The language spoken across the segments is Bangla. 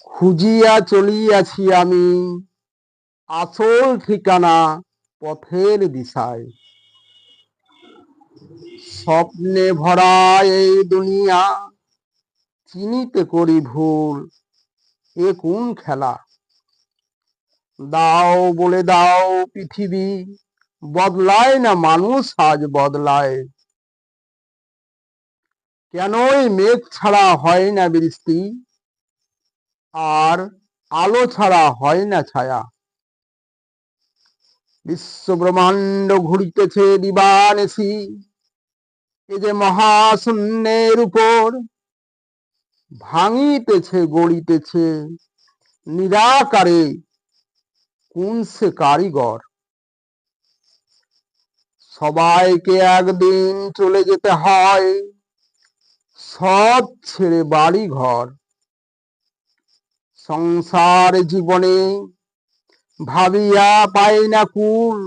খুঁজিয়া চলিয়াছি আমি আসল ঠিকানা পথের দিশায়। স্বপ্নে ভরা এই দুনিয়া চিনিতে করি ভুল, এ কোন খেলা? দাও বলে দাও পৃথিবী, বদলায় না মানুষ আজ বদলায়। কেনই মেঘ ছাড়া হয় না বৃষ্টি, আর আলো ছাড়া হয় না ছায়া? বিশ্ব ব্রহ্মাণ্ড ঘুরিতেছে দিবানিশি, এ যে মহাশূন্যের উপর ভাঙিতেছে গড়িতেছে নিরাকারে কোন সে কারিগর? সবাইকে একদিন চলে যেতে হয়, সব ছেড়ে বাড়ি ঘর। সংসার জীবনে ভাবিয়া পাই না কুল,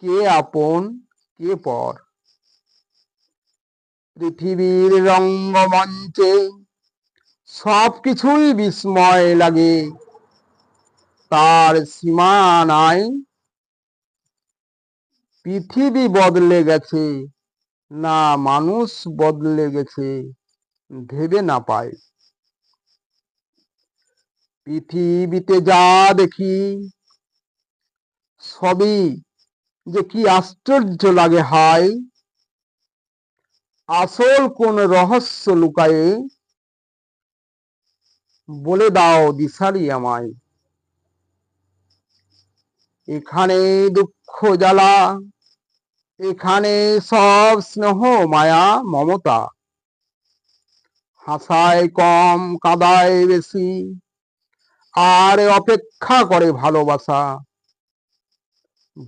কে আপন কে পর। পৃথিবীর রঙ্গমঞ্চে সবকিছুই বিস্ময় লাগে, তার সীমা নাই। পৃথিবী বদলে গেছে না মানুষ বদলে গেছে ভেবে না পায়। পৃথিবীতে যা দেখি সবই যে কি আশ্চর্য লাগে হায়, আসল কোন রহস্য লুকায়ে বলে দাও দিশারি আমায়। এখানে দুঃখ জ্বালা, এখানে সব স্নেহ মায়া মমতা। হাসায় কম কাঁদায় বেশি, আর অপেক্ষা করে ভালোবাসা।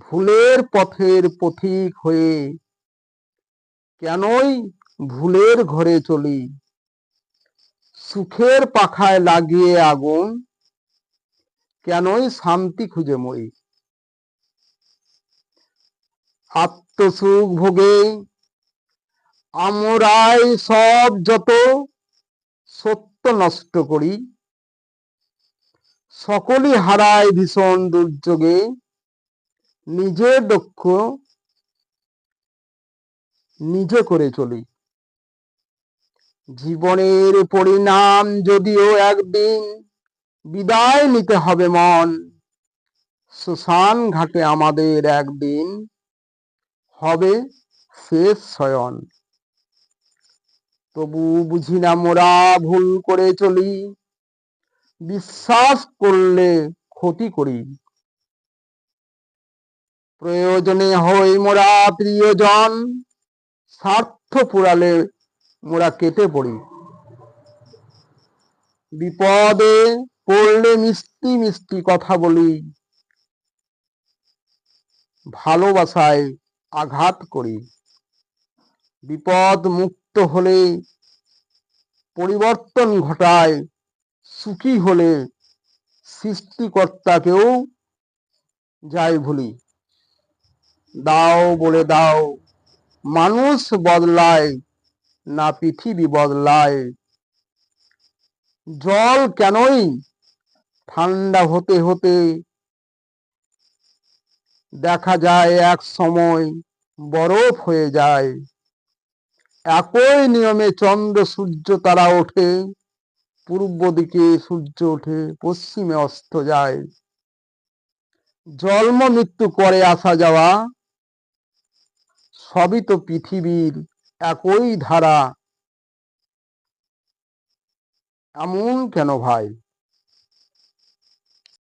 ভুলের পথের পথিক হয়ে কেনই ভুলের ঘরে চলি? সুখের পাখায় লাগিয়ে আগুন, কেনই শান্তি খুঁজে মরি? আত্মসুখ ভোগে আমরাই সব যত সত্য নষ্ট করি। সকলই হারায় ভীষণ দুর্যোগে, নিজের দুঃখ নিজে করে চলি। জীবনের পরিণাম যদিও একদিন বিদায় নিতে হবে মন, শ্মশান ঘাটে আমাদের একদিন হবে শেষ শয়ন। তবু বুঝি না মোরা ভুল করে চলি, বিশ্বাস করলে ক্ষতি করি। প্রয়োজনে হই মোরা প্রিয়জন, স্বার্থ পুরালে মোরা কেটে পড়ি। বিপদে পড়লে মিষ্টি মিষ্টি কথা বলি, ভালোবাসায় আঘাত করি। বিপদ মুক্ত হলে পরিবর্তন ঘটায়, সুখী হলে সৃষ্টিকর্তাকেও যাই ভুলি। দাও বলে দাও মানুষ বদলায় না পৃথিবী বদলায়? জল কেনই ঠান্ডা হতে হতে দেখা যায় এক সময় বরফ হয়ে যায়। একই নিয়মে চন্দ্র সূর্য তারা ওঠে, পূর্ব দিকে সূর্য ওঠে পশ্চিমে অস্ত যায়। জন্ম মৃত্যু করে আসা যাওয়া সবই তো পৃথিবীর একই ধারা, এমন কেন ভাই?